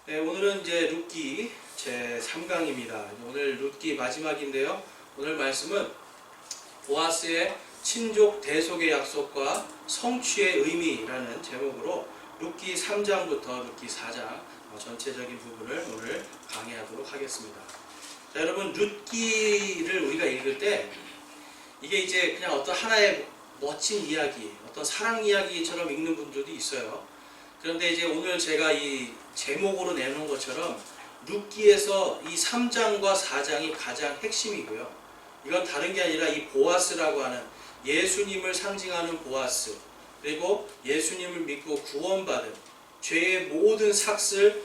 네, 오늘은 이제 룻기 제 3강입니다. 오늘 룻기 마지막인데요. 오늘 말씀은 보아스의 친족 대속의 약속과 성취의 의미라는 제목으로 룻기 3장부터 룻기 4장 전체적인 부분을 오늘 강의하도록 하겠습니다. 자, 여러분, 룻기를 우리가 읽을 때 이게 이제 그냥 어떤 하나의 멋진 이야기, 어떤 사랑 이야기처럼 읽는 분들도 있어요. 그런데 이제 오늘 제가 이 제목으로 내놓은 것처럼 룻기에서 이 3장과 4장이 가장 핵심이고요. 이건 다른 게 아니라 이 보아스라고 하는 예수님을 상징하는 보아스, 그리고 예수님을 믿고 구원받은 죄의 모든 삭슬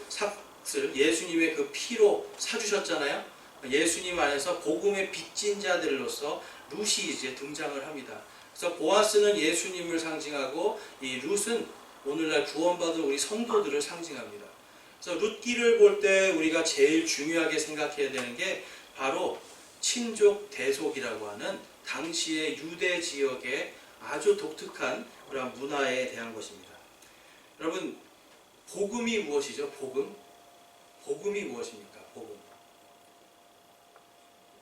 예수님의 그 피로 사주셨잖아요. 예수님 안에서 복음의 빚진 자들로서 룻이 이제 등장을 합니다. 그래서 보아스는 예수님을 상징하고 이 룻은 오늘날 구원받은 우리 성도들을 상징합니다. 그래서 룻기를 볼 때 우리가 제일 중요하게 생각해야 되는 게 바로 친족 대속이라고 하는 당시의 유대 지역의 아주 독특한 그런 문화에 대한 것입니다. 여러분, 복음이 무엇이죠? 복음이 무엇입니까? 복음.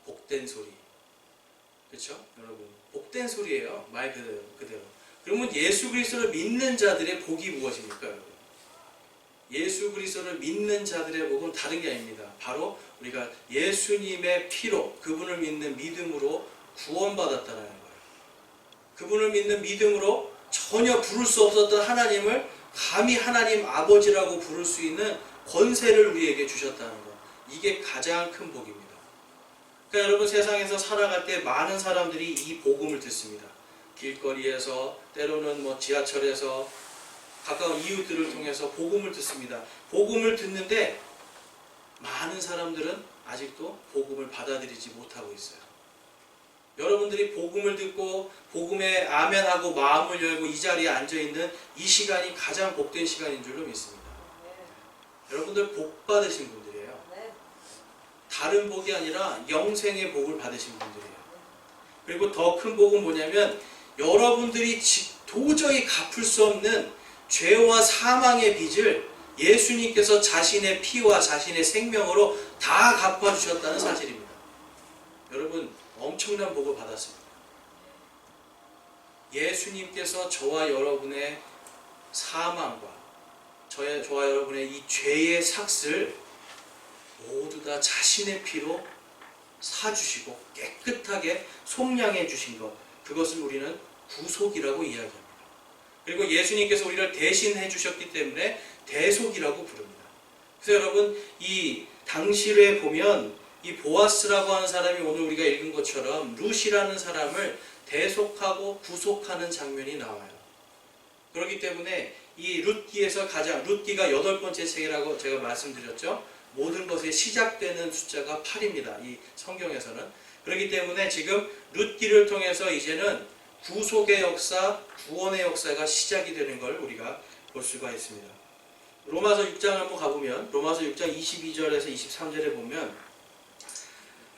복된 소리. 그렇죠? 여러분, 복된 소리예요. 말 그대로. 그러면 예수 그리스도를 믿는 자들의 복이 무엇입니까, 여러분? 예수 그리스도를 믿는 자들의 복은 다른 게 아닙니다. 바로 우리가 예수님의 피로, 그분을 믿는 믿음으로 구원받았다는 거예요. 그분을 믿는 믿음으로 전혀 부를 수 없었던 하나님을 감히 하나님 아버지라고 부를 수 있는 권세를 우리에게 주셨다는 것. 이게 가장 큰 복입니다. 그러니까 여러분, 세상에서 살아갈 때 많은 사람들이 이 복음을 듣습니다. 길거리에서, 때로는 지하철에서, 가까운 이웃들을 통해서 복음을 듣습니다. 복음을 듣는데 많은 사람들은 아직도 복음을 받아들이지 못하고 있어요. 여러분들이 복음을 듣고 복음에 아멘하고 마음을 열고 이 자리에 앉아있는 이 시간이 가장 복된 시간인 줄로 믿습니다. 여러분들 복 받으신 분들이에요. 다른 복이 아니라 영생의 복을 받으신 분들이에요. 그리고 더 큰 복은 뭐냐면 여러분들이 도저히 갚을 수 없는 죄와 사망의 빚을 예수님께서 자신의 피와 자신의 생명으로 다 갚아주셨다는 사실입니다. 여러분, 엄청난 복을 받았습니다. 예수님께서 저와 여러분의 사망과 저와 여러분의 이 죄의 삭슬 모두 다 자신의 피로 사주시고 깨끗하게 속량해 주신 것, 그것을 우리는 구속이라고 이야기합니다. 그리고 예수님께서 우리를 대신해 주셨기 때문에 대속이라고 부릅니다. 그래서 여러분, 이 당시에 보면 이 보아스라고 하는 사람이 오늘 우리가 읽은 것처럼 룻이라는 사람을 대속하고 구속하는 장면이 나와요. 그렇기 때문에 이 룻기에서 룻기가 8번째 책이라고 제가 말씀드렸죠. 모든 것이 시작되는 숫자가 8입니다. 이 성경에서는. 그렇기 때문에 지금 룻기를 통해서 이제는 구속의 역사, 구원의 역사가 시작이 되는 걸 우리가 볼 수가 있습니다. 로마서 6장 한번 가보면, 로마서 6장 22절에서 23절에 보면,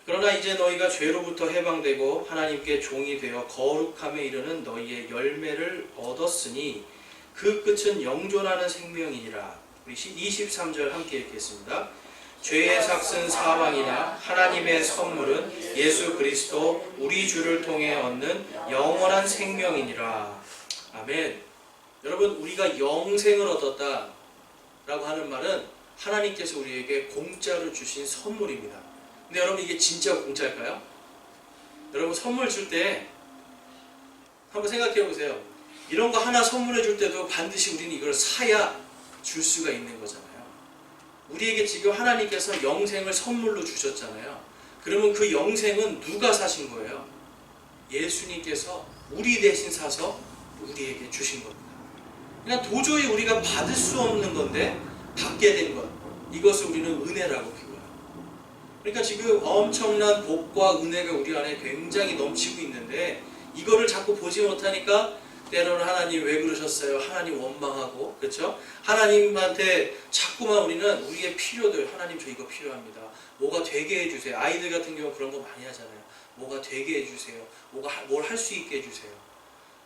그러나 이제 너희가 죄로부터 해방되고 하나님께 종이 되어 거룩함에 이르는 너희의 열매를 얻었으니 그 끝은 영존하는 생명이니라. 우리 23절 함께 읽겠습니다. 죄의 삭은 사망이나 하나님의 선물은 예수 그리스도 우리 주를 통해 얻는 영원한 생명이니라. 아멘. 여러분, 우리가 영생을 얻었다 라고 하는 말은 하나님께서 우리에게 공짜로 주신 선물입니다. 근데 여러분, 이게 진짜 공짜일까요? 여러분, 선물 줄 때 한번 생각해 보세요. 이런 거 하나 선물해 줄 때도 반드시 우리는 이걸 사야 줄 수가 있는 거잖아요. 우리에게 지금 하나님께서 영생을 선물로 주셨잖아요. 그러면 그 영생은 누가 사신 거예요? 예수님께서 우리 대신 사서 우리에게 주신 겁니다. 그냥 도저히 우리가 받을 수 없는 건데 받게 된 것, 이것을 우리는 은혜라고 부르어요. 그러니까 지금 엄청난 복과 은혜가 우리 안에 굉장히 넘치고 있는데 이거를 자꾸 보지 못하니까 때로는 하나님 왜 그러셨어요? 하나님 원망하고, 그렇죠? 하나님한테 자꾸만 우리는 우리의 필요들, 하나님 저 이거 필요합니다. 뭐가 되게 해주세요. 아이들 같은 경우 그런 거 많이 하잖아요. 뭐가 되게 해주세요. 뭘 할 수 있게 해주세요.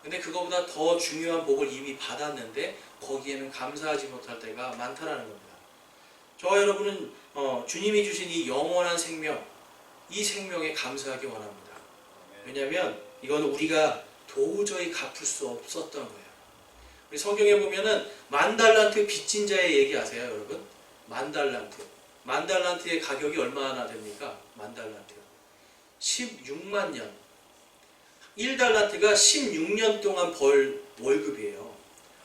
근데 그거보다 더 중요한 복을 이미 받았는데 거기에는 감사하지 못할 때가 많다라는 겁니다. 저와 여러분은 주님이 주신 이 영원한 생명, 이 생명에 감사하기 원합니다. 왜냐하면 이건 우리가 도저히 갚을 수 없었던 거예요. 우리 성경에 보면은 10,000달란트 빚진 자의 얘기 아세요, 여러분? 10,000달란트. 10,000달란트의 가격이 얼마나 됩니까? 10,000달란트가 16만 년. 1달란트가 16년 동안 벌 월급이에요.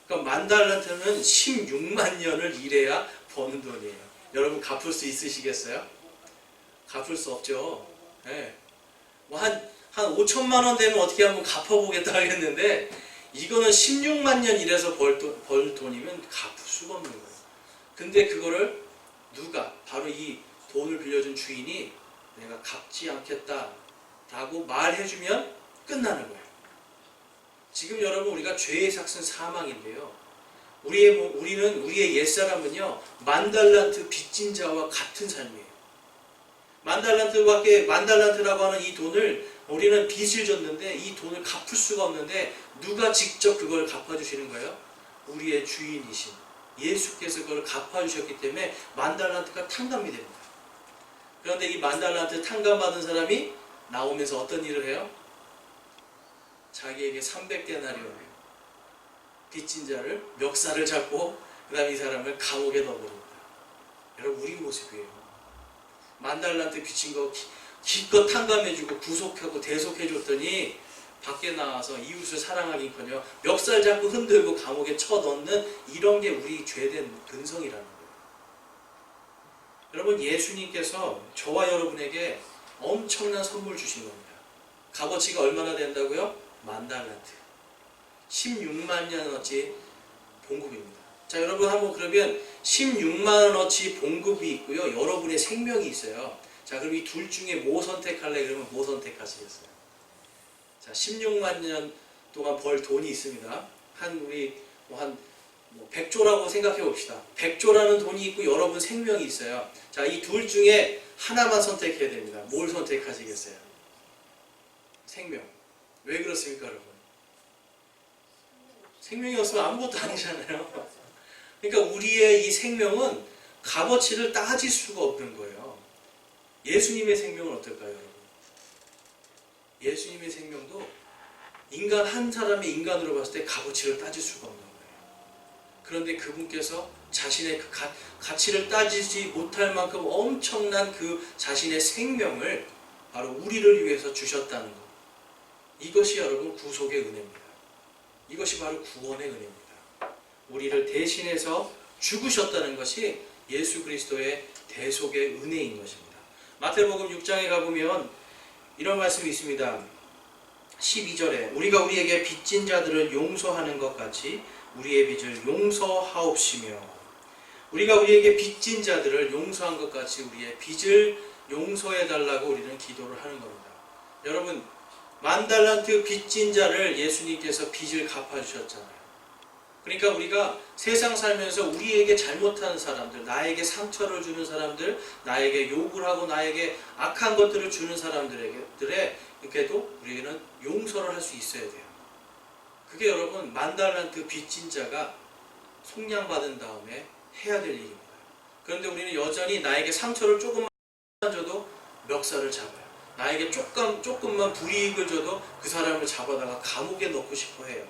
그러니까 10,000달란트는 16만 년을 일해야 버는 돈이에요. 여러분 갚을 수 있으시겠어요? 갚을 수 없죠. 네. 한 5천만 원 되면 어떻게 한번 갚아보겠다 하겠는데, 이거는 16만 년 일해서 벌 돈이면 갚을 수가 없는 거예요. 근데 그거를 누가, 바로 이 돈을 빌려준 주인이 내가 갚지 않겠다 라고 말해주면 끝나는 거예요. 지금 여러분 우리가 죄의 삭은 사망인데요. 우리의 옛사람은요 10,000달란트 빚진 자와 같은 삶이에요. 10,000달란트라고 하는 이 돈을 우리는 빚을 졌는데 이 돈을 갚을 수가 없는데 누가 직접 그걸 갚아주시는 거예요? 우리의 주인이신 예수께서 그걸 갚아주셨기 때문에 10,000달란트가 탕감이 됩니다. 그런데 이 10,000달란트 탕감받은 사람이 나오면서 어떤 일을 해요? 자기에게 300데나리온을 빚진 자를 멱살을 잡고 그 다음에 이 사람을 감옥에 넣어버립니다. 여러분 우리 모습이에요. 10,000달란트 빚진 거 기껏 탕감해주고 구속하고 대속해줬더니 밖에 나와서 이웃을 사랑하긴커녕 멱살 잡고 흔들고 감옥에 쳐넣는 이런 게 우리 죄된 근성이라는 거예요. 여러분 예수님께서 저와 여러분에게 엄청난 선물 주신 겁니다. 값어치가 얼마나 된다고요? 10,000달란트. 16만 년어치 봉급입니다. 자 여러분 한번 그러면 16만 원어치 봉급이 있고요. 여러분의 생명이 있어요. 자 그럼 이 둘 중에 뭐 선택할래? 그러면 뭐 선택하시겠어요? 자 16만 년 동안 벌 돈이 있습니다. 한 100조라고 생각해 봅시다. 100조라는 돈이 있고 여러분 생명이 있어요. 자 이 둘 중에 하나만 선택해야 됩니다. 뭘 선택하시겠어요? 생명. 왜 그렇습니까 여러분? 생명이 없으면 아무것도 아니잖아요. 그러니까 우리의 이 생명은 값어치를 따질 수가 없는 거예요. 예수님의 생명은 어떨까요 여러분? 예수님의 생명도 인간 한 사람의 인간으로 봤을 때 값어치를 따질 수가 없는 거예요. 그런데 그분께서 자신의 그 가치를 따지지 못할 만큼 엄청난 그 자신의 생명을 바로 우리를 위해서 주셨다는 것. 이것이 여러분 구속의 은혜입니다. 이것이 바로 구원의 은혜입니다. 우리를 대신해서 죽으셨다는 것이 예수 그리스도의 대속의 은혜인 것입니다. 마태복음 6장에 가보면 이런 말씀이 있습니다. 12절에 우리가 우리에게 빚진 자들을 용서하는 것 같이 우리의 빚을 용서하옵시며, 우리가 우리에게 빚진 자들을 용서한 것 같이 우리의 빚을 용서해달라고 우리는 기도를 하는 겁니다. 여러분 10,000달란트 빚진 자를 예수님께서 빚을 갚아주셨잖아요. 그러니까 우리가 세상 살면서 우리에게 잘못한 사람들, 나에게 상처를 주는 사람들, 나에게 욕을 하고 나에게 악한 것들을 주는 사람들에게도 우리는 용서를 할 수 있어야 돼요. 그게 여러분 10,000달란트 빚진 자가 속량받은 다음에 해야 될 일입니다. 그런데 우리는 여전히 나에게 상처를 조금만 줘도 멱살을 잡아요. 나에게 조금만 불이익을 줘도 그 사람을 잡아다가 감옥에 넣고 싶어 해요.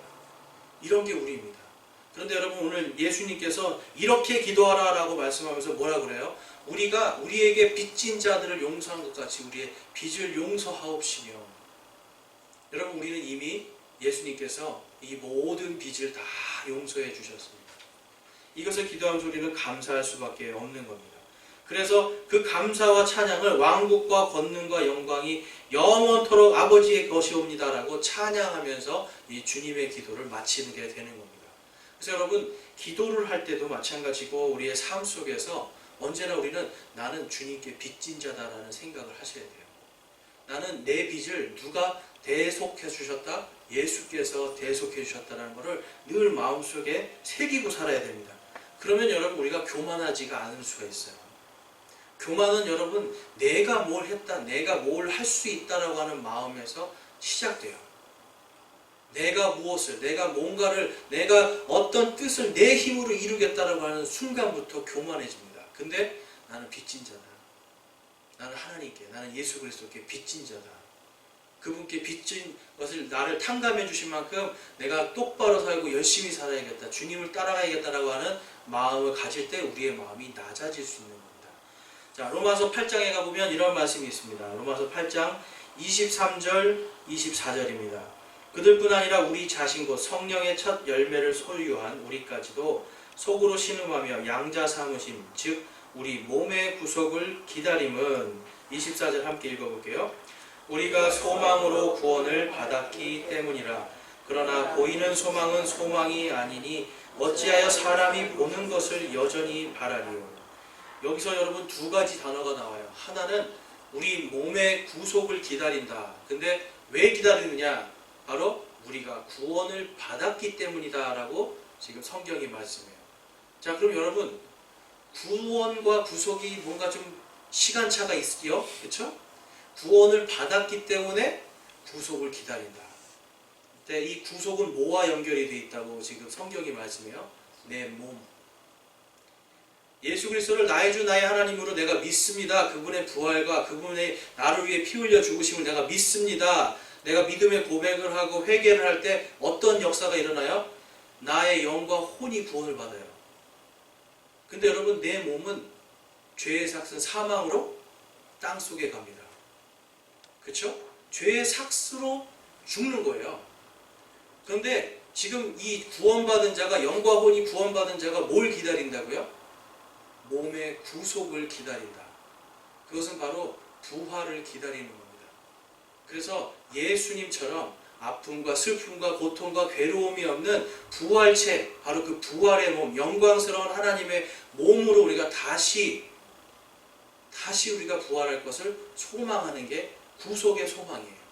이런 게 우리입니다. 그런데 여러분 오늘 예수님께서 이렇게 기도하라 라고 말씀하면서 뭐라 그래요? 우리가 우리에게 빚진 자들을 용서한 것 같이 우리의 빚을 용서하옵시며. 여러분 우리는 이미 예수님께서 이 모든 빚을 다 용서해 주셨습니다. 이것을 기도하면서 우리는 감사할 수밖에 없는 겁니다. 그래서 그 감사와 찬양을 왕국과 권능과 영광이 영원토록 아버지의 것이옵니다 라고 찬양하면서 이 주님의 기도를 마치게 되는 겁니다. 그래서 여러분 기도를 할 때도 마찬가지고 우리의 삶 속에서 언제나 우리는 나는 주님께 빚진 자다라는 생각을 하셔야 돼요. 나는 내 빚을 누가 대속해 주셨다? 예수께서 대속해 주셨다는 것을 늘 마음속에 새기고 살아야 됩니다. 그러면 여러분 우리가 교만하지가 않을 수가 있어요. 교만은 여러분 내가 뭘 했다, 내가 뭘 할 수 있다라고 하는 마음에서 시작돼요. 내가 무엇을, 내가 뭔가를, 내가 어떤 뜻을 내 힘으로 이루겠다라고 하는 순간부터 교만해집니다. 근데 나는 빚진 자다. 나는 하나님께, 나는 예수 그리스도께 빚진 자다. 그분께 빚진 것을 나를 탕감해 주신 만큼 내가 똑바로 살고 열심히 살아야겠다. 주님을 따라가야겠다라고 하는 마음을 가질 때 우리의 마음이 낮아질 수 있는 겁니다. 자, 로마서 8장에 가보면 이런 말씀이 있습니다. 로마서 8장 23절 24절입니다. 그들뿐 아니라 우리 자신 곧 성령의 첫 열매를 소유한 우리까지도 속으로 신음하며 양자 삼으심 즉 우리 몸의 구속을 기다림은 24절 함께 읽어볼게요. 우리가 소망으로 구원을 받았기 때문이라. 그러나 보이는 소망은 소망이 아니니 어찌하여 사람이 보는 것을 여전히 바라리요. 여기서 여러분 두 가지 단어가 나와요. 하나는 우리 몸의 구속을 기다린다. 근데 왜 기다리느냐? 바로 우리가 구원을 받았기 때문이다 라고 지금 성경이 말씀해요. 자, 그럼 여러분 구원과 구속이 뭔가 좀 시간차가 있지요? 그렇죠? 구원을 받았기 때문에 구속을 기다린다. 근데 이 구속은 뭐와 연결이 되어 있다고 지금 성경이 말씀해요? 내 몸. 예수 그리스도를 나의 주 나의 하나님으로 내가 믿습니다. 그분의 부활과 그분의 나를 위해 피 흘려 죽으심을 내가 믿습니다. 내가 믿음의 고백을 하고 회개를 할 때 어떤 역사가 일어나요? 나의 영과 혼이 구원을 받아요. 근데 여러분 내 몸은 죄의 삭은 사망으로 땅속에 갑니다. 그렇죠? 죄의 삭스로 죽는 거예요. 그런데 지금 이 구원받은 자가 영과 혼이 구원받은 자가 뭘 기다린다고요? 몸의 구속을 기다린다. 그것은 바로 부활을 기다리는 겁니다. 그래서 예수님처럼 아픔과 슬픔과 고통과 괴로움이 없는 부활체, 바로 그 부활의 몸, 영광스러운 하나님의 몸으로 우리가 다시 우리가 부활할 것을 소망하는 게 구속의 소망이에요.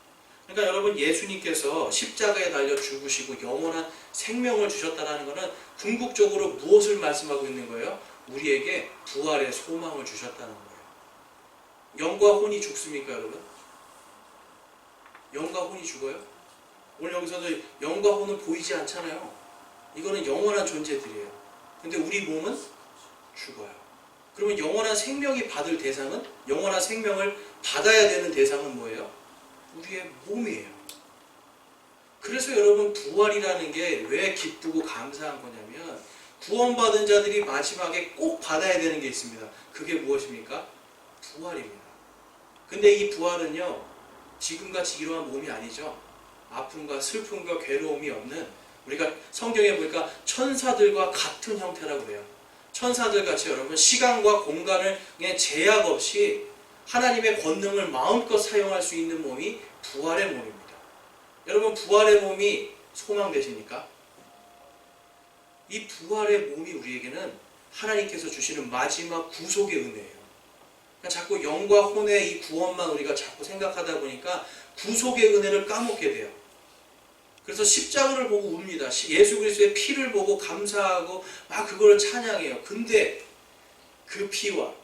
그러니까 여러분 예수님께서 십자가에 달려 죽으시고 영원한 생명을 주셨다는 것은 궁극적으로 무엇을 말씀하고 있는 거예요? 우리에게 부활의 소망을 주셨다는 거예요. 영과 혼이 죽습니까 여러분? 영과 혼이 죽어요? 오늘 여기서도 영과 혼은 보이지 않잖아요. 이거는 영원한 존재들이에요. 근데 우리 몸은 죽어요. 그러면 영원한 생명이 받을 대상은, 영원한 생명을 받아야 되는 대상은 뭐예요? 우리의 몸이에요. 그래서 여러분 부활이라는 게 왜 기쁘고 감사한 거냐면 구원받은 자들이 마지막에 꼭 받아야 되는 게 있습니다. 그게 무엇입니까? 부활입니다. 근데 이 부활은요 지금같이 이러한 몸이 아니죠. 아픔과 슬픔과 괴로움이 없는, 우리가 성경에 보니까 천사들과 같은 형태라고 그래요. 천사들 같이 여러분 시간과 공간의 제약 없이 하나님의 권능을 마음껏 사용할 수 있는 몸이 부활의 몸입니다. 여러분 부활의 몸이 소망되십니까? 이 부활의 몸이 우리에게는 하나님께서 주시는 마지막 구속의 은혜예요. 그러니까 자꾸 영과 혼의 이 구원만 우리가 자꾸 생각하다 보니까 구속의 은혜를 까먹게 돼요. 그래서 십자가를 보고 웁니다. 예수 그리스도의 피를 보고 감사하고 막 그거를 찬양해요. 근데 그 피와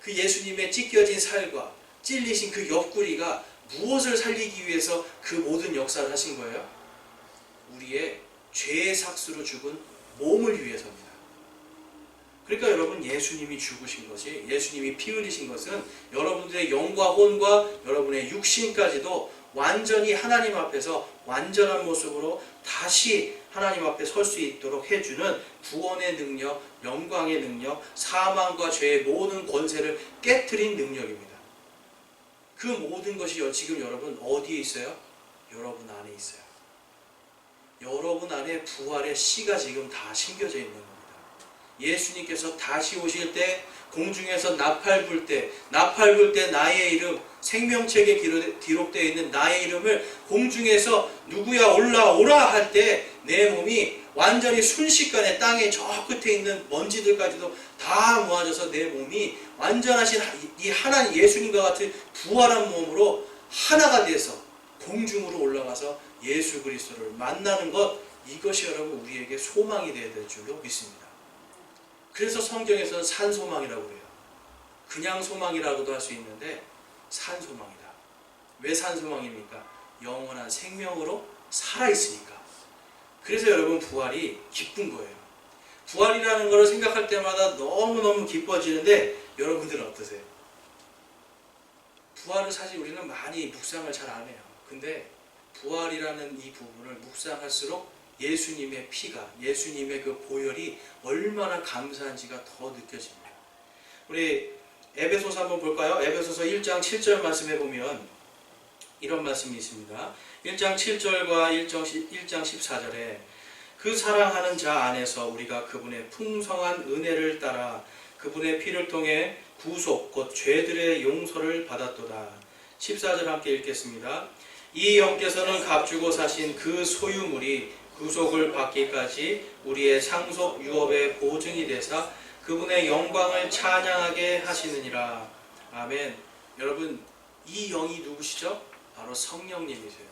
그 예수님의 찢겨진 살과 찔리신 그 옆구리가 무엇을 살리기 위해서 그 모든 역사를 하신 거예요? 우리의 죄의 삭수로 죽은 몸을 위해서입니다. 그러니까 여러분 예수님이 죽으신 것이, 예수님이 피 흘리신 것은 여러분들의 영과 혼과 여러분의 육신까지도 완전히 하나님 앞에서 완전한 모습으로 다시 하나님 앞에 설 수 있도록 해주는 구원의 능력, 영광의 능력, 사망과 죄의 모든 권세를 깨트린 능력입니다. 그 모든 것이 지금 여러분 어디에 있어요? 여러분 안에 있어요. 여러분 안에 부활의 씨가 지금 다 심겨져 있는 겁니다. 예수님께서 다시 오실 때 공중에서 나팔 불 때 나의 이름, 생명책에 기록되어 있는 나의 이름을 공중에서 누구야 올라오라 할 때 내 몸이 완전히 순식간에 땅의 저 끝에 있는 먼지들까지도 다 모아져서 내 몸이 완전하신 이 하나님 예수님과 같은 부활한 몸으로 하나가 돼서 공중으로 올라가서 예수 그리스도를 만나는 것, 이것이 여러분 우리에게 소망이 되어야 될 줄로 믿습니다. 그래서 성경에서는 산소망이라고 해요. 그냥 소망이라고도 할 수 있는데 산소망이다. 왜 산소망입니까? 영원한 생명으로 살아있으니까. 그래서 여러분 부활이 기쁜 거예요. 부활이라는 것을 생각할 때마다 너무너무 기뻐지는데 여러분들은 어떠세요? 부활을 사실 우리는 많이 묵상을 잘 안 해요. 근데 부활이라는 이 부분을 묵상할수록 예수님의 피가, 예수님의 그 보혈이 얼마나 감사한지가 더 느껴집니다. 우리 에베소서 한번 볼까요? 에베소서 1장 7절 말씀해 보면 이런 말씀이 있습니다. 1장 7절과 1장 14절에 그 사랑하는 자 안에서 우리가 그분의 풍성한 은혜를 따라 그분의 피를 통해 구속 곧 죄들의 용서를 받았도다. 14절 함께 읽겠습니다. 이 영께서는 값주고 사신 그 소유물이 구속을 받기까지 우리의 상속 유업의 보증이 되사 그분의 영광을 찬양하게 하시느니라. 아멘. 여러분, 이 영이 누구시죠? 바로 성령님이세요.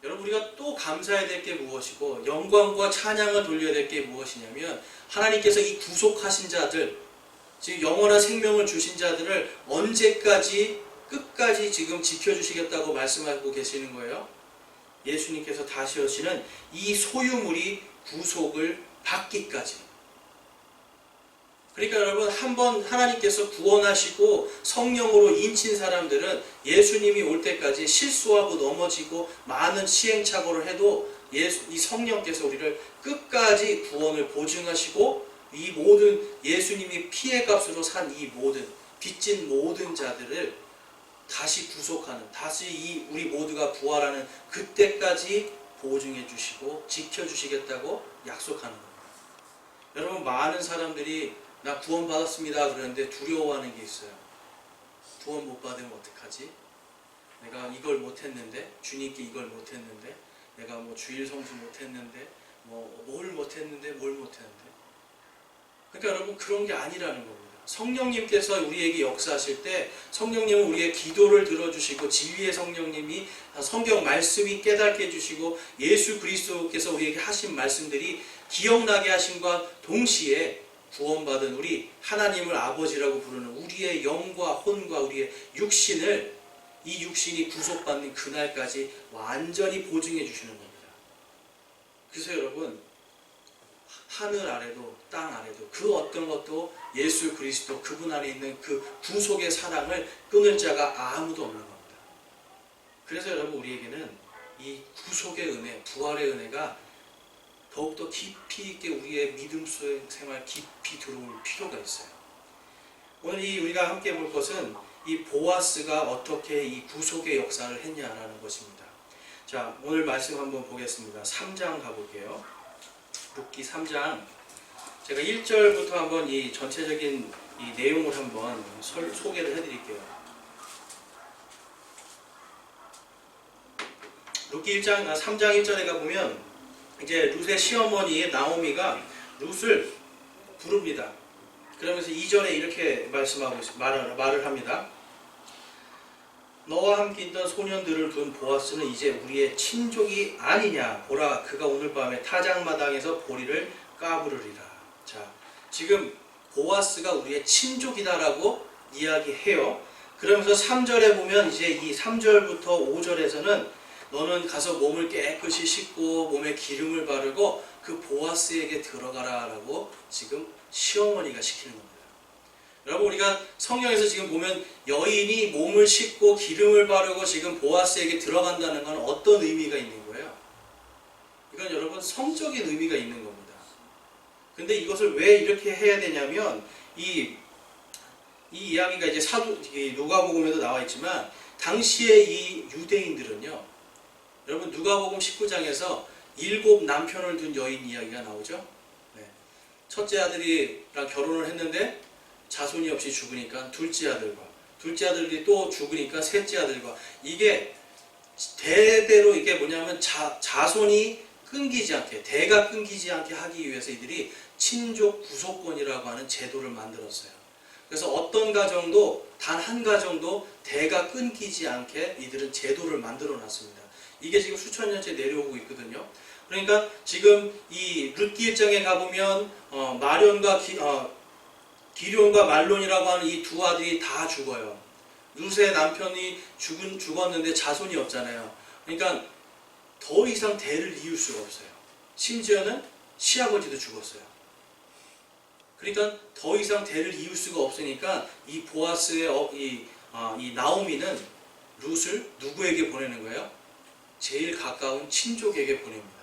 여러분, 우리가 또 감사해야 될 게 무엇이고 영광과 찬양을 돌려야 될 게 무엇이냐면 하나님께서 이 구속하신 자들, 즉 영원한 생명을 주신 자들을 언제까지 끝까지 지금 지켜주시겠다고 말씀하고 계시는 거예요. 예수님께서 다시 오시는 이 소유물이 구속을 받기까지. 그러니까 여러분, 한번 하나님께서 구원하시고 성령으로 인친 사람들은 예수님이 올 때까지 실수하고 넘어지고 많은 시행착오를 해도 이 성령께서 우리를 끝까지 구원을 보증하시고 이 모든 예수님이 피의 값으로 산 이 모든 빚진 모든 자들을 다시 구속하는, 다시 우리 모두가 부활하는 그때까지 보증해 주시고 지켜주시겠다고 약속하는 겁니다. 여러분, 많은 사람들이 나 구원 받았습니다 그러는데 두려워하는 게 있어요. 구원 못 받으면 어떡하지? 내가 이걸 못했는데, 주님께 이걸 못했는데, 내가 뭐 주일 성수 못했는데, 뭘 못했는데. 그러니까 여러분, 그런 게 아니라는 겁니다. 성령님께서 우리에게 역사하실 때 성령님은 우리의 기도를 들어주시고 진리의 성령님이 성경 말씀이 깨닫게 해주시고 예수 그리스도께서 우리에게 하신 말씀들이 기억나게 하심과 동시에 구원받은 우리 하나님을 아버지라고 부르는 우리의 영과 혼과 우리의 육신을, 이 육신이 구속받는 그날까지 완전히 보증해 주시는 겁니다. 그래서 여러분, 하늘 아래도 땅 아래도 그 어떤 것도 예수 그리스도 그분 안에 있는 그 구속의 사랑을 끊을 자가 아무도 없는 겁니다. 그래서 여러분, 우리에게는 이 구속의 은혜, 부활의 은혜가 더욱더 깊이 있게 우리의 믿음 생활 깊이 들어올 필요가 있어요. 오늘 우리가 함께 볼 것은 이 보아스가 어떻게 이 구속의 역사를 했냐라는 것입니다. 자, 오늘 말씀 한번 보겠습니다. 3장 가볼게요. 룻기 3장, 제가 1절부터 한번 이 전체적인 이 내용을 한번 소개를 해드릴게요. 룻기 3장 1절에 가보면 이제 룻의 시어머니 나오미가 룻을 부릅니다. 그러면서 2절에 이렇게 말을 합니다. 너와 함께 있던 소년들을 둔 보아스는 이제 우리의 친족이 아니냐. 보라, 그가 오늘 밤에 타작마당에서 보리를 까부르리라. 자, 지금 보아스가 우리의 친족이다라고 이야기해요. 그러면서 3절에 보면 이제 이 3절부터 5절에서는 너는 가서 몸을 깨끗이 씻고 몸에 기름을 바르고 그 보아스에게 들어가라 라고 지금 시어머니가 시키는 겁니다. 여러분, 우리가 성경에서 지금 보면 여인이 몸을 씻고 기름을 바르고 지금 보아스에게 들어간다는 건 어떤 의미가 있는 거예요? 이건 여러분 성적인 의미가 있는 겁니다. 근데 이것을 왜 이렇게 해야 되냐면 이 이야기가 이제 누가복음에도 나와 있지만 당시에 이 유대인들은요, 여러분 누가복음 19장에서 7 남편을 둔 여인 이야기가 나오죠. 네. 첫째 아들이랑 결혼을 했는데 자손이 없이 죽으니까 둘째 아들들이 또 죽으니까 셋째 아들과, 이게 대대로 이게 뭐냐면 자손이 끊기지 않게, 대가 끊기지 않게 하기 위해서 이들이 친족 구속권이라고 하는 제도를 만들었어요. 그래서 어떤 가정도, 단 한 가정도 대가 끊기지 않게 이들은 제도를 만들어 놨습니다. 이게 지금 수천 년째 내려오고 있거든요. 그러니까 지금 이 룻기 1장에 가보면 기럯과 말론이라고 하는 이 두 아들이 다 죽어요. 룻의 남편이 죽었는데 자손이 없잖아요. 그러니까 더 이상 대를 이을 수가 없어요. 심지어는 시아버지도 죽었어요. 그러니까 더 이상 대를 이을 수가 없으니까 이 보아스의 이 나오미는 룻을 누구에게 보내는 거예요? 제일 가까운 친족에게 보냅니다.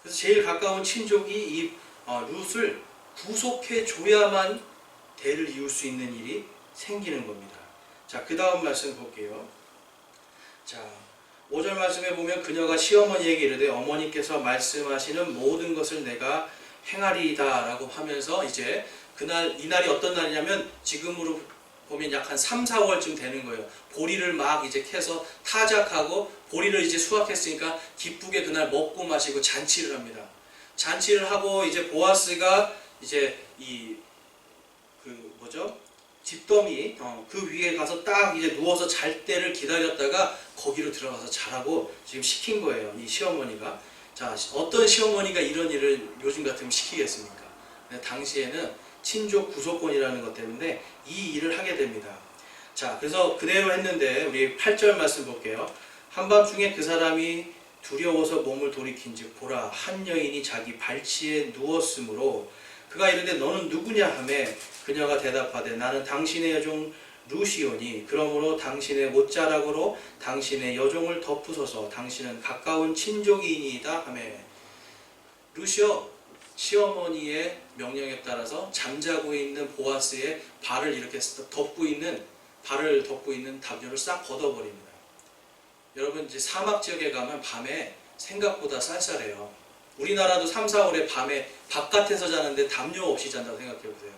그래서 제일 가까운 친족이 이 룻을 구속해 줘야만 대를 이을 수 있는 일이 생기는 겁니다. 자, 그 다음 말씀 볼게요. 자, 5절 말씀에 보면 그녀가 시어머니에게 이르되 어머니께서 말씀하시는 모든 것을 내가 행하리이다 라고 하면서 이제 이날이 어떤 날이냐면 지금으로 보면 약 한 3, 4월쯤 되는 거예요. 보리를 막 이제 캐서 타작하고 보리를 이제 수확했으니까 기쁘게 그날 먹고 마시고 잔치를 합니다. 잔치를 하고 이제 보아스가 이제 집더미 그 위에 가서 딱 이제 누워서 잘 때를 기다렸다가 거기로 들어가서 자라고 지금 시킨 거예요. 이 시어머니가. 자, 어떤 시어머니가 이런 일을 요즘 같으면 시키겠습니까? 근데 당시에는 친족 구속권이라는 것 때문에 이 일을 하게 됩니다. 자, 그래서 그대로 했는데 우리 8절 말씀 볼게요. 한밤중에 그 사람이 두려워서 몸을 돌이킨즉 보라 한 여인이 자기 발치에 누웠으므로 그가 이르되 너는 누구냐 하매 그녀가 대답하되 나는 당신의 여종 루시오니 그러므로 당신의 못자락으로 당신의 여종을 덮으소서 당신은 가까운 친족이니이다 하매 루시오 시어머니의 명령에 따라서 잠자고 있는 보아스의 발을 이렇게 발을 덮고 있는 담요를 싹 걷어버립니다. 여러분 이제 사막 지역에 가면 밤에 생각보다 쌀쌀해요. 우리나라도 3, 4월에 밤에 바깥에서 자는데 담요 없이 잔다고 생각해보세요.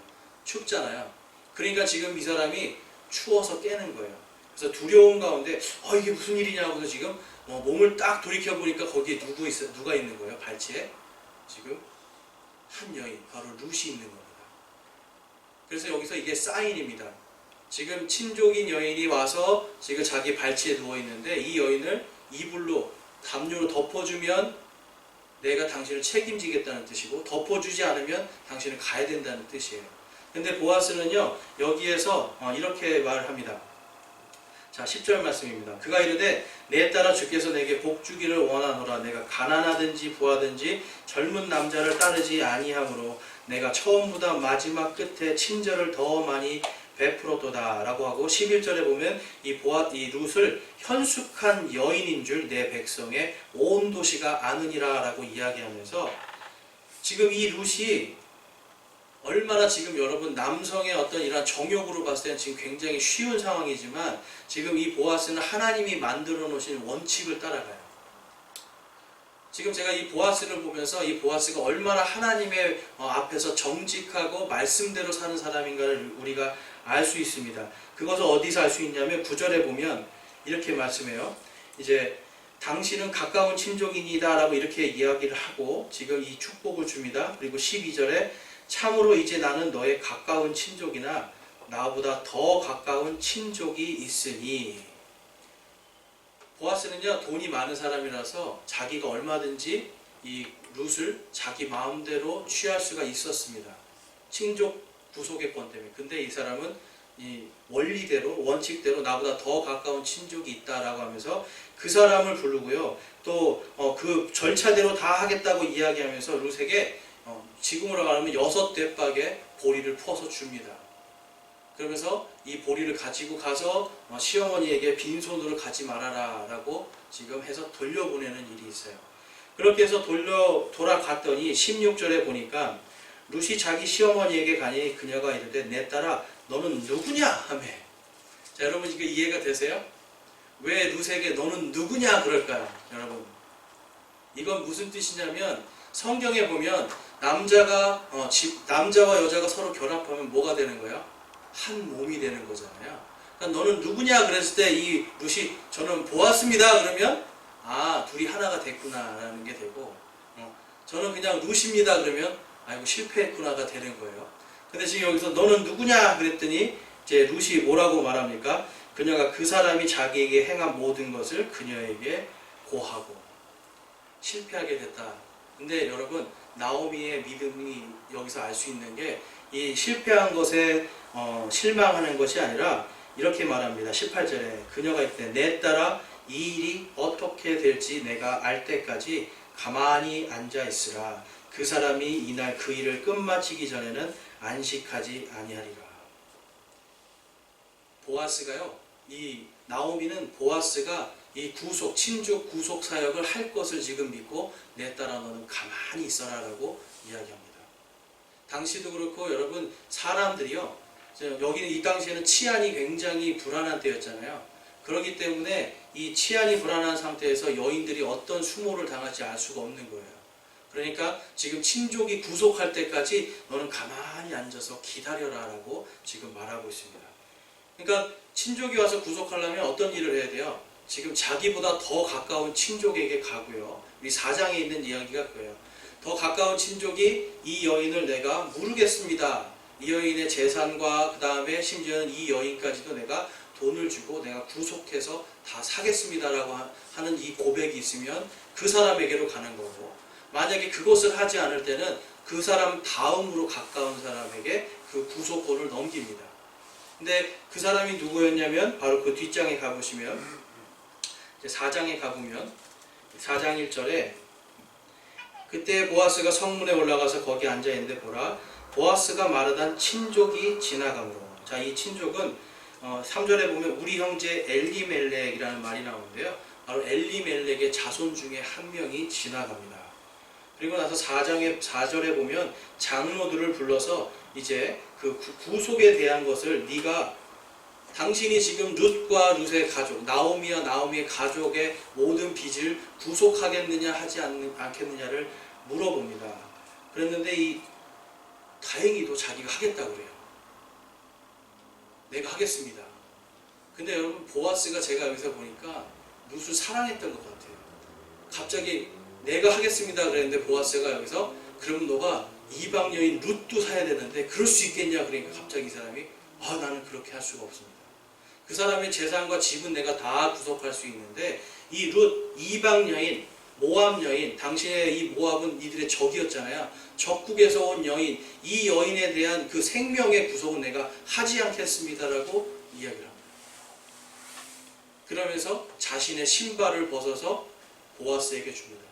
춥잖아요. 그러니까 지금 이 사람이 추워서 깨는 거예요. 그래서 두려움 가운데 이게 무슨 일이냐고 해서 지금 몸을 딱 돌이켜보니까 거기에 누가 있는 거예요? 발치에 지금 한 여인, 바로 룻이 있는 겁니다. 그래서 여기서 이게 사인입니다. 지금 친족인 여인이 와서 지금 자기 발치에 누워 있는데 이 여인을 이불로 담요로 덮어주면 내가 당신을 책임지겠다는 뜻이고 덮어주지 않으면 당신은 가야 된다는 뜻이에요. 근데 보아스는요 여기에서 이렇게 말을 합니다. 자, 10절 말씀입니다. 그가 이르되 내 딸아 주께서 내게 복 주기를 원하노라. 내가 가난하든지 부하든지 젊은 남자를 따르지 아니하므로 내가 처음보다 마지막 끝에 친절을 더 많이 베풀었도다 라고 하고 11절에 보면 이 룻을 현숙한 여인인 줄 내 백성의 온 도시가 아느니라 라고 이야기하면서 지금 이 룻이 얼마나 지금 여러분 남성의 어떤 이런 정욕으로 봤을 때는 지금 굉장히 쉬운 상황이지만 지금 이 보아스는 하나님이 만들어 놓으신 원칙을 따라가요. 지금 제가 이 보아스를 보면서 이 보아스가 얼마나 하나님의 앞에서 정직하고 말씀대로 사는 사람인가를 우리가 알 수 있습니다. 그것을 어디서 알 수 있냐면 9절에 보면 이렇게 말씀해요. 이제 당신은 가까운 친족이니다 라고 이렇게 이야기를 하고 지금 이 축복을 줍니다. 그리고 12절에 참으로 이제 나는 너의 가까운 친족이나 나보다 더 가까운 친족이 있으니 보아스는요 돈이 많은 사람이라서 자기가 얼마든지 이 룻을 자기 마음대로 취할 수가 있었습니다. 친족 구속의권 때문에. 근데 이 사람은 이 원리대로 원칙대로 나보다 더 가까운 친족이 있다라고 하면서 그 사람을 부르고요. 또 그 절차대로 다 하겠다고 이야기하면서 룻에게 지금으로 말하면 6대박의 보리를 퍼서 줍니다. 그러면서 이 보리를 가지고 가서 시어머니에게 빈손으로 가지 말아라 라고 지금 해서 돌려보내는 일이 있어요. 그렇게 해서 돌아갔더니 16절에 보니까 룻이 자기 시어머니에게 가니 그녀가 이르되 내 딸아 너는 누구냐 하매. 자, 여러분 이게 이해가 되세요? 왜 룻에게 너는 누구냐 그럴까요? 여러분 이건 무슨 뜻이냐면 성경에 보면 남자와 여자가 서로 결합하면 뭐가 되는 거예요? 한 몸이 되는 거잖아요. 그러니까 너는 누구냐 그랬을 때 이 룻이 저는 보았습니다 그러면 둘이 하나가 됐구나 라는 게 되고 저는 그냥 룻입니다 그러면 아이고 실패했구나가 되는 거예요. 근데 지금 여기서 너는 누구냐 그랬더니 이제 룻이 뭐라고 말합니까? 그녀가 그 사람이 자기에게 행한 모든 것을 그녀에게 고하고 실패하게 됐다. 근데 여러분 나오미의 믿음이 여기서 알 수 있는 게 이 실패한 것에 실망하는 것이 아니라 이렇게 말합니다. 18절에 그녀가 이때 내 딸아 이 일이 어떻게 될지 내가 알 때까지 가만히 앉아 있으라. 그 사람이 이날 그 일을 끝마치기 전에는 안식하지 아니하리라. 보아스가요, 이 나오미는 보아스가 이 친족 구속 사역을 할 것을 지금 믿고 내 딸아 너는 가만히 있어라라고 이야기합니다. 당시도 그렇고 여러분 사람들이요, 여기는 이 당시에는 치안이 굉장히 불안한 때였잖아요. 그렇기 때문에 이 치안이 불안한 상태에서 여인들이 어떤 수모를 당할지 알 수가 없는 거예요. 그러니까 지금 친족이 구속할 때까지 너는 가만히 앉아서 기다려라라고 지금 말하고 있습니다. 그러니까 친족이 와서 구속하려면 어떤 일을 해야 돼요? 지금 자기보다 더 가까운 친족에게 가고요. 우리 4장에 있는 이야기가 그거예요. 더 가까운 친족이 이 여인을 내가 물으겠습니다. 이 여인의 재산과 그 다음에 심지어는 이 여인까지도 내가 돈을 주고 내가 구속해서 다 사겠습니다라고 하는 이 고백이 있으면 그 사람에게로 가는 거고, 만약에 그것을 하지 않을 때는 그 사람 다음으로 가까운 사람에게 그 구속권을 넘깁니다. 근데 그 사람이 누구였냐면 바로 그 뒷장에 가보시면 4장에 가보면 4장 1절에 그때 보아스가 성문에 올라가서 거기 앉아있는데 보라 보아스가 마르단 친족이 지나가므로. 자, 이 친족은 3절에 보면 우리 형제 엘리멜렉이라는 말이 나오는데요. 바로 엘리멜렉의 자손 중에 한 명이 지나갑니다. 그리고 나서 4절에 보면 장로들을 불러서 이제 그 구속에 대한 것을 네가 당신이 지금 룻과 룻의 가족, 나오미와 나오미의 가족의 모든 빚을 구속하겠느냐 하지 않겠느냐를 물어봅니다. 그랬는데 다행히도 자기가 하겠다고 그래요. 내가 하겠습니다. 근데 여러분 보아스가 제가 여기서 보니까 룻을 사랑했던 것 같아요. 갑자기 내가 하겠습니다 그랬는데 보아스가 여기서 그러면 너가 이방 여인 룻도 사야 되는데 그럴 수 있겠냐 그러니까 갑자기 이 사람이 나는 그렇게 할 수가 없습니다. 그 사람의 재산과 집은 내가 다 구속할 수 있는데 이 룻 이방 여인 모압 여인, 당시에 이 모압은 이들의 적이었잖아요. 적국에서 온 여인, 이 여인에 대한 그 생명의 구속은 내가 하지 않겠습니다라고 이야기를 합니다. 그러면서 자신의 신발을 벗어서 보아스에게 줍니다.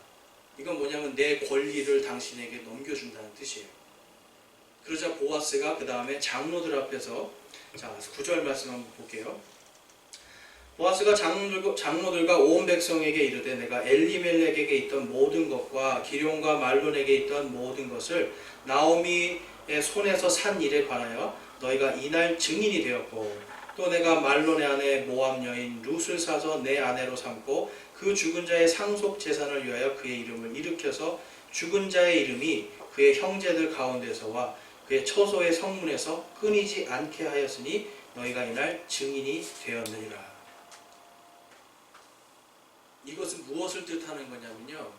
이건 뭐냐면 내 권리를 당신에게 넘겨준다는 뜻이에요. 그러자 보아스가 그 다음에 장로들 앞에서, 자 9절 말씀 한번 볼게요. 보아스가 장로들과 온 백성에게 이르되 내가 엘리멜렉에게 있던 모든 것과 기럯과 말론에게 있던 모든 것을 나오미의 손에서 산 일에 관하여 너희가 이날 증인이 되었고, 또 내가 말론의 아내 모압 여인 룻을 사서 내 아내로 삼고 그 죽은 자의 상속 재산을 위하여 그의 이름을 일으켜서 죽은 자의 이름이 그의 형제들 가운데서와 그의 처소의 성문에서 끊이지 않게 하였으니 너희가 이날 증인이 되었느니라. 이것은 무엇을 뜻하는 거냐면요,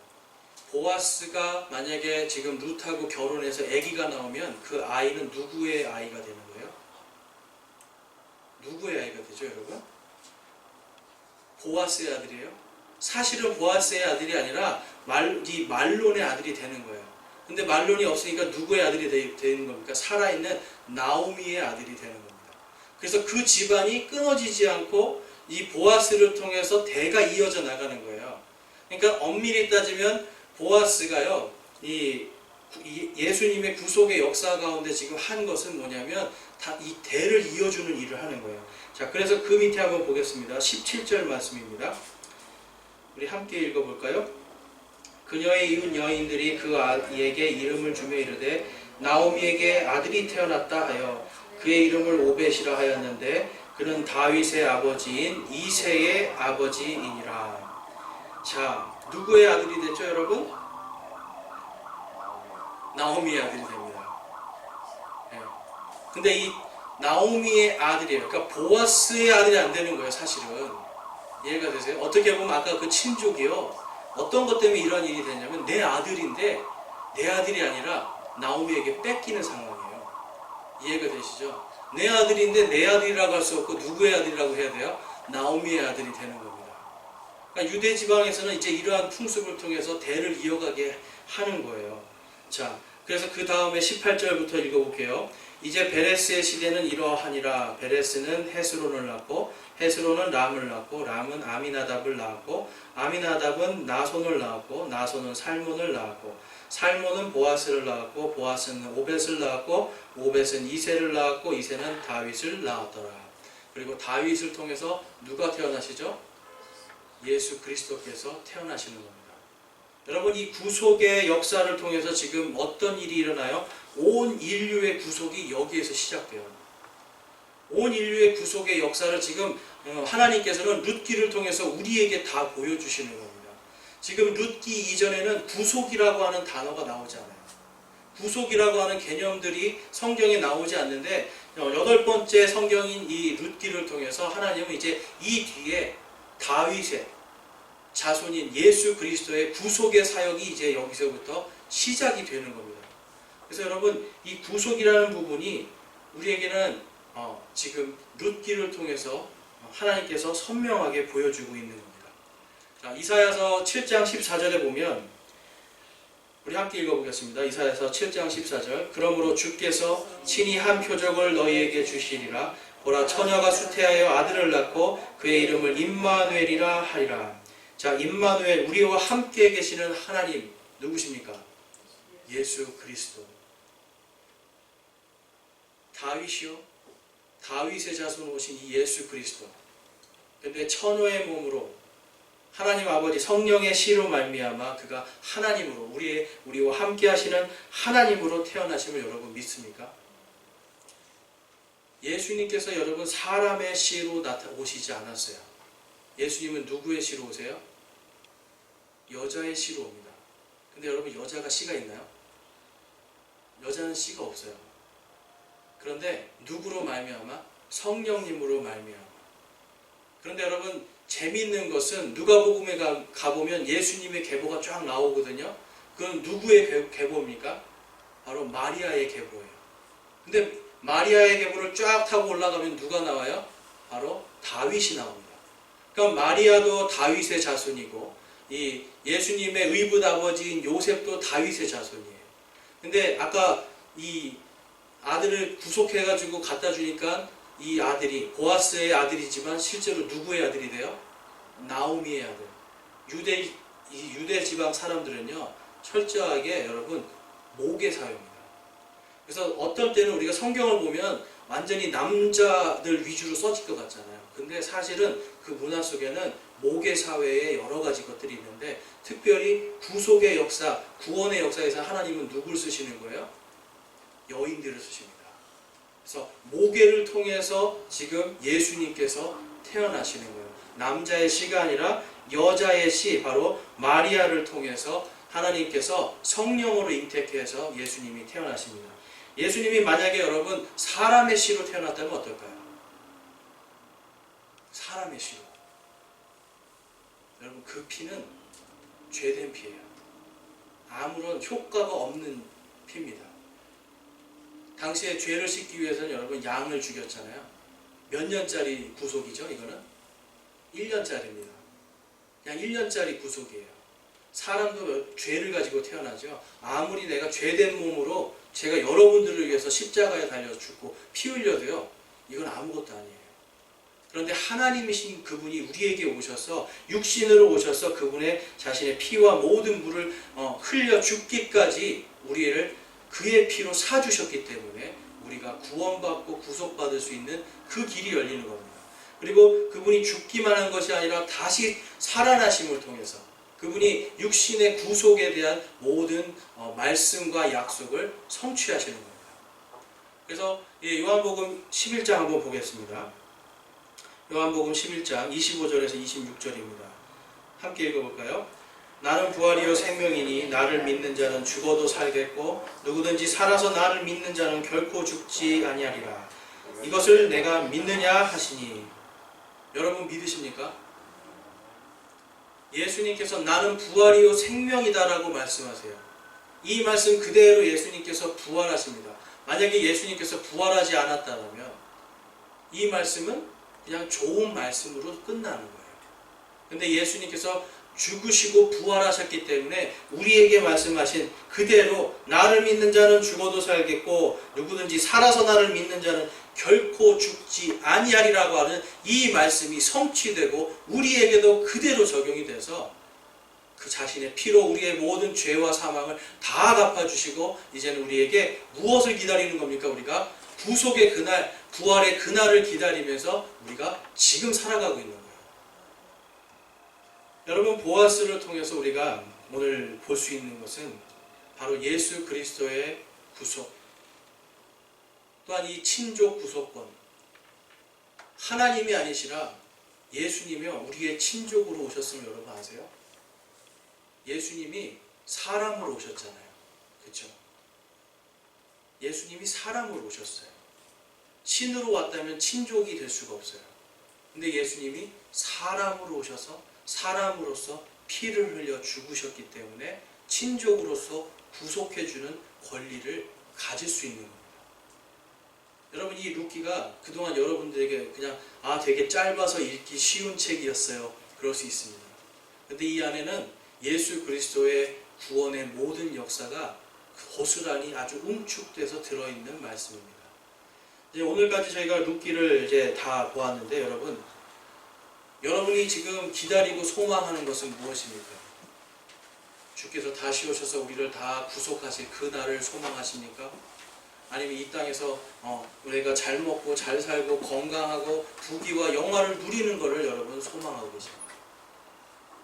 보아스가 만약에 지금 룻하고 결혼해서 아기가 나오면 그 아이는 누구의 아이가 되는 거예요? 누구의 아이가 되죠, 여러분? 보아스의 아들이에요? 사실은 보아스의 아들이 아니라 이 말론의 아들이 되는 거예요. 근데 말론이 없으니까 누구의 아들이 되는 겁니까? 살아있는 나오미의 아들이 되는 겁니다. 그래서 그 집안이 끊어지지 않고 이 보아스를 통해서 대가 이어져 나가는 거예요. 그러니까 엄밀히 따지면 보아스가요, 이 예수님의 구속의 역사 가운데 지금 한 것은 뭐냐면 다 이 대를 이어주는 일을 하는 거예요. 자, 그래서 그 밑에 한번 보겠습니다. 17절 말씀입니다. 우리 함께 읽어볼까요? 그녀의 이웃 여인들이 그 아이에게 이름을 주며 이르되 나오미에게 아들이 태어났다 하여 그의 이름을 오벳이라 하였는데 그는 다윗의 아버지인 이새의 아버지이니라. 자, 누구의 아들이 됐죠, 여러분? 나오미의 아들이 됩니다. 네. 근데 이 나오미의 아들이에요. 그러니까 보아스의 아들이 안 되는 거예요, 사실은. 이해가 되세요? 어떻게 보면 아까 그 친족이요, 어떤 것 때문에 이런 일이 되냐면 내 아들인데 내 아들이 아니라 나오미에게 뺏기는 상황이에요. 이해가 되시죠? 내 아들인데 내 아들이라고 할 수 없고 누구의 아들이라고 해야 돼요? 나오미의 아들이 되는 겁니다. 그러니까 유대 지방에서는 이제 이러한 풍습을 통해서 대를 이어가게 하는 거예요. 자, 그래서 그 다음에 18절부터 읽어볼게요. 이제 베레스의 시대는 이러하니라. 베레스는 헤스론을 낳고 헤스론은 람을 낳고 람은 아미나답을 낳았고 아미나답은 나손을 낳았고 나손은 살몬을 낳았고 살몬은 보아스를 낳았고 보아스는 오벳을 낳았고 오벳은 이새를 낳았고 이새는 다윗을 낳았더라. 그리고 다윗을 통해서 누가 태어나시죠? 예수 그리스도께서 태어나시는 겁니다. 여러분, 이 구속의 역사를 통해서 지금 어떤 일이 일어나요? 온 인류의 구속이 여기에서 시작돼요. 온 인류의 구속의 역사를 지금 하나님께서는 룻기를 통해서 우리에게 다 보여주시는 겁니다. 지금 룻기 이전에는 구속이라고 하는 단어가 나오지 않아요. 구속이라고 하는 개념들이 성경에 나오지 않는데 8번째 성경인 이 룻기를 통해서 하나님은 이제 이 뒤에 다윗의 자손인 예수 그리스도의 구속의 사역이 이제 여기서부터 시작이 되는 겁니다. 그래서 여러분, 이 구속이라는 부분이 우리에게는 지금 룻기를 통해서 하나님께서 선명하게 보여주고 있는 겁니다. 자, 이사야서 7장 14절에 보면 우리 함께 읽어보겠습니다. 이사야서 7장 14절. 그러므로 주께서 친히 한 표적을 너희에게 주시리라. 보라, 처녀가 수태하여 아들을 낳고 그의 이름을 임마누엘이라 하리라. 자, 임마누엘, 우리와 함께 계시는 하나님 누구십니까? 예수 그리스도. 다윗이요? 다윗의 자손 오신 이 예수 그리스도. 근데 처녀의 몸으로 하나님 아버지 성령의 씨로 말미암아 그가 하나님으로 우리와 함께 하시는 하나님으로 태어나심을 여러분 믿습니까? 예수님께서 여러분 사람의 씨로 오시지 않았어요. 예수님은 누구의 씨로 오세요? 여자의 씨로 옵니다. 근데 여러분, 여자가 씨가 있나요? 여자는 씨가 없어요. 그런데 누구로 말미암아? 성령님으로 말미암아. 그런데 여러분, 재미있는 것은 누가복음에 가보면 예수님의 계보가 쫙 나오거든요. 그건 누구의 계보입니까? 바로 마리아의 계보예요. 근데 마리아의 계보를 쫙 타고 올라가면 누가 나와요? 바로 다윗이 나옵니다. 그러니까 마리아도 다윗의 자손이고 이 예수님의 의붓 아버지인 요셉도 다윗의 자손이에요. 근데 아까 이 아들을 구속해가지고 갖다 주니까 이 아들이 보아스의 아들이지만 실제로 누구의 아들이 돼요? 나오미의 아들. 유대 지방 사람들은요, 철저하게 여러분 모계 사회입니다. 그래서 어떤 때는 우리가 성경을 보면 완전히 남자들 위주로 써질 것 같잖아요. 근데 사실은 그 문화 속에는 모계 사회의 여러 가지 것들이 있는데, 특별히 구속의 역사, 구원의 역사에서 하나님은 누굴 쓰시는 거예요? 여인들을 쓰십니다. 그래서 모계를 통해서 지금 예수님께서 태어나시는 거예요. 남자의 씨가 아니라 여자의 씨, 바로 마리아를 통해서 하나님께서 성령으로 잉태해서 예수님이 태어나십니다. 예수님이 만약에 여러분 사람의 씨로 태어났다면 어떨까요? 사람의 씨로. 여러분, 그 피는 죄된 피예요. 아무런 효과가 없는 피입니다. 당시에 죄를 씻기 위해서는 여러분 양을 죽였잖아요. 몇 년짜리 구속이죠? 이거는 1년짜리입니다. 그냥 1년짜리 구속이에요. 사람도 죄를 가지고 태어나죠. 아무리 내가 죄된 몸으로 제가 여러분들을 위해서 십자가에 달려 죽고 피 흘려도요, 이건 아무것도 아니에요. 그런데 하나님이신 그분이 우리에게 오셔서 육신으로 오셔서 그분의 자신의 피와 모든 물을 흘려 죽기까지 우리를 그의 피로 사주셨기 때문에 우리가 구원받고 구속받을 수 있는 그 길이 열리는 겁니다. 그리고 그분이 죽기만 한 것이 아니라 다시 살아나심을 통해서 그분이 육신의 구속에 대한 모든 말씀과 약속을 성취하시는 겁니다. 그래서 요한복음 11장 한번 보겠습니다. 요한복음 11장 25절에서 26절입니다. 함께 읽어볼까요? 나는 부활이요 생명이니 나를 믿는 자는 죽어도 살겠고 누구든지 살아서 나를 믿는 자는 결코 죽지 아니하리라. 이것을 내가 믿느냐 하시니, 여러분 믿으십니까? 예수님께서 나는 부활이요 생명이다라고 말씀하세요. 이 말씀 그대로 예수님께서 부활하십니다. 만약에 예수님께서 부활하지 않았다면 이 말씀은 그냥 좋은 말씀으로 끝나는 거예요. 근데 예수님께서 죽으시고 부활하셨기 때문에 우리에게 말씀하신 그대로 나를 믿는 자는 죽어도 살겠고 누구든지 살아서 나를 믿는 자는 결코 죽지 아니하리라고 하는 이 말씀이 성취되고 우리에게도 그대로 적용이 돼서 그 자신의 피로 우리의 모든 죄와 사망을 다 갚아주시고 이제는 우리에게 무엇을 기다리는 겁니까? 우리가 구속의 그날, 부활의 그날을 기다리면서 우리가 지금 살아가고 있는 거예요. 여러분, 보아스를 통해서 우리가 오늘 볼 수 있는 것은 바로 예수 그리스도의 구속, 또한 이 친족 구속권, 하나님이 아니시라 예수님이요 우리의 친족으로 오셨음을 여러분 아세요? 예수님이 사람으로 오셨잖아요. 그렇죠? 예수님이 사람으로 오셨어요. 신으로 왔다면 친족이 될 수가 없어요. 근데 예수님이 사람으로 오셔서 사람으로서 피를 흘려 죽으셨기 때문에 친족으로서 구속해주는 권리를 가질 수 있는 겁니다. 여러분, 이 룻기가 그동안 여러분들에게 그냥 되게 짧아서 읽기 쉬운 책이었어요. 그럴 수 있습니다. 근데 이 안에는 예수 그리스도의 구원의 모든 역사가 고스란히 아주 응축돼서 들어있는 말씀입니다. 이제 오늘까지 저희가 룻기를 이제 다 보았는데 여러분이 지금 기다리고 소망하는 것은 무엇입니까? 주께서 다시 오셔서 우리를 다 구속하실 그 날을 소망하십니까? 아니면 이 땅에서 우리가 잘 먹고 잘 살고 건강하고 부귀와 영화를 누리는 것을 여러분 소망하고 계십니까?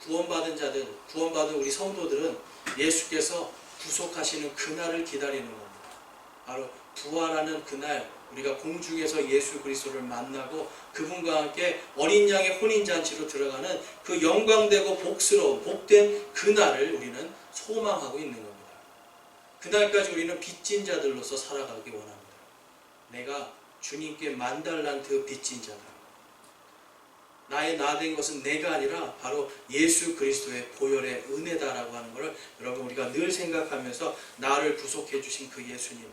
구원받은 자들, 구원받은 우리 성도들은 예수께서 구속하시는 그날을 기다리는 겁니다. 바로 부활하는 그날 우리가 공중에서 예수 그리스도를 만나고 그분과 함께 어린 양의 혼인잔치로 들어가는 그 영광되고 복스러운 복된 그날을 우리는 소망하고 있는 겁니다. 그날까지 우리는 빚진 자들로서 살아가기 원합니다. 내가 주님께 10,000달란트 빚진 자다. 나의 나 된 것은 내가 아니라 바로 예수 그리스도의 보혈의 은혜다라고 하는 것을 여러분 우리가 늘 생각하면서 나를 구속해 주신 그 예수님,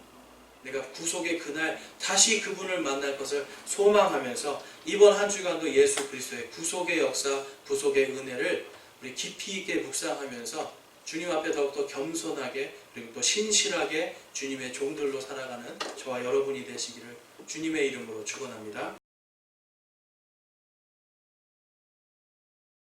내가 구속의 그날 다시 그분을 만날 것을 소망하면서 이번 한 주간도 예수 그리스도의 구속의 역사, 구속의 은혜를 우리 깊이 있게 묵상하면서 주님 앞에 더욱더 겸손하게 그리고 또 신실하게 주님의 종들로 살아가는 저와 여러분이 되시기를 주님의 이름으로 축원합니다.